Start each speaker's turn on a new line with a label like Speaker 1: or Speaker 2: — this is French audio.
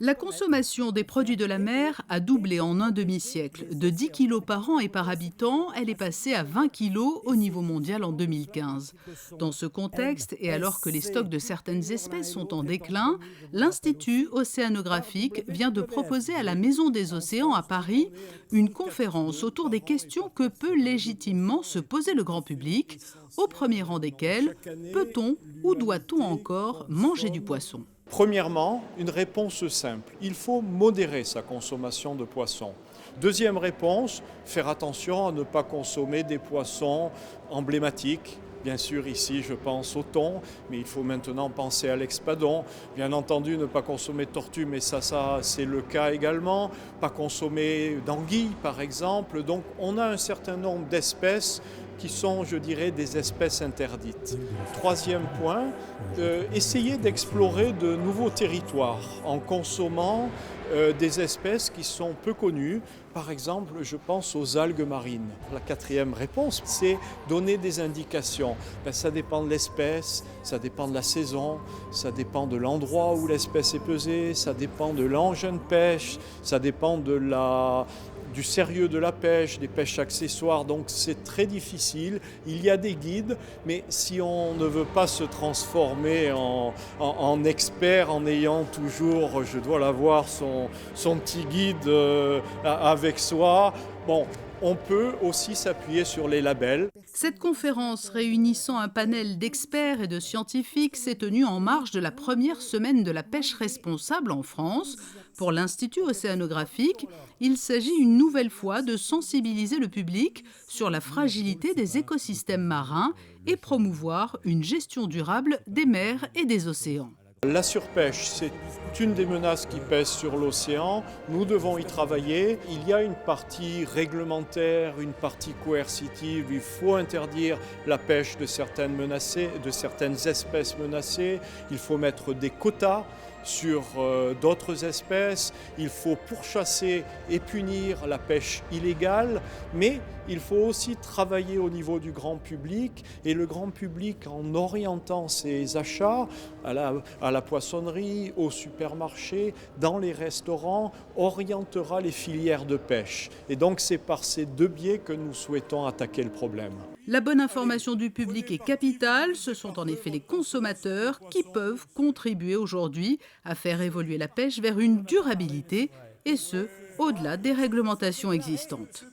Speaker 1: La consommation des produits de la mer a doublé en un demi-siècle. De 10 kilos par an et par habitant, elle est passée à 20 kilos au niveau mondial en 2015. Dans ce contexte, et alors que les stocks de certaines espèces sont en déclin, l'Institut océanographique vient de proposer à la Maison des Océans à Paris une conférence autour des questions que peut légitimement se poser le grand public, au premier rang desquelles peut-on ou doit-on encore manger du poisson ?
Speaker 2: Premièrement, une réponse simple. Il faut modérer sa consommation de poissons. Deuxième réponse, faire attention à ne pas consommer des poissons emblématiques. Bien sûr, ici, je pense au thon, mais il faut maintenant penser à l'espadon. Bien entendu, ne pas consommer de tortue, mais ça, c'est le cas également. Pas consommer d'anguilles, par exemple. Donc, on a un certain nombre d'espèces qui sont, je dirais, des espèces interdites. Troisième point, essayer d'explorer de nouveaux territoires en consommant des espèces qui sont peu connues. Par exemple, je pense aux algues marines. La quatrième réponse, c'est donner des indications. Ça dépend de l'espèce, ça dépend de la saison, ça dépend de l'endroit où l'espèce est pesée, ça dépend de l'engin de pêche, ça dépend du sérieux de la pêche, des pêches accessoires, donc c'est très difficile. Il y a des guides, mais si on ne veut pas se transformer en expert en ayant toujours, je dois l'avoir, son petit guide avec soi, bon, on peut aussi s'appuyer sur les labels.
Speaker 1: Cette conférence réunissant un panel d'experts et de scientifiques s'est tenue en marge de la première semaine de la pêche responsable en France. Pour l'Institut océanographique, il s'agit une nouvelle fois de sensibiliser le public sur la fragilité des écosystèmes marins et promouvoir une gestion durable des mers et des océans.
Speaker 2: La surpêche, c'est une des menaces qui pèsent sur l'océan. Nous devons y travailler. Il y a une partie réglementaire, une partie coercitive. Il faut interdire la pêche de certaines espèces menacées. Il faut mettre des quotas sur d'autres espèces. Il faut pourchasser et punir la pêche illégale, mais il faut aussi travailler au niveau du grand public, et le grand public, en orientant ses achats à la poissonnerie, au supermarché, dans les restaurants, orientera les filières de pêche. Et donc c'est par ces deux biais que nous souhaitons attaquer le problème.
Speaker 1: La bonne information du public est capitale. Ce sont en effet les consommateurs qui peuvent contribuer aujourd'hui à faire évoluer la pêche vers une durabilité, et ce, au-delà des réglementations existantes.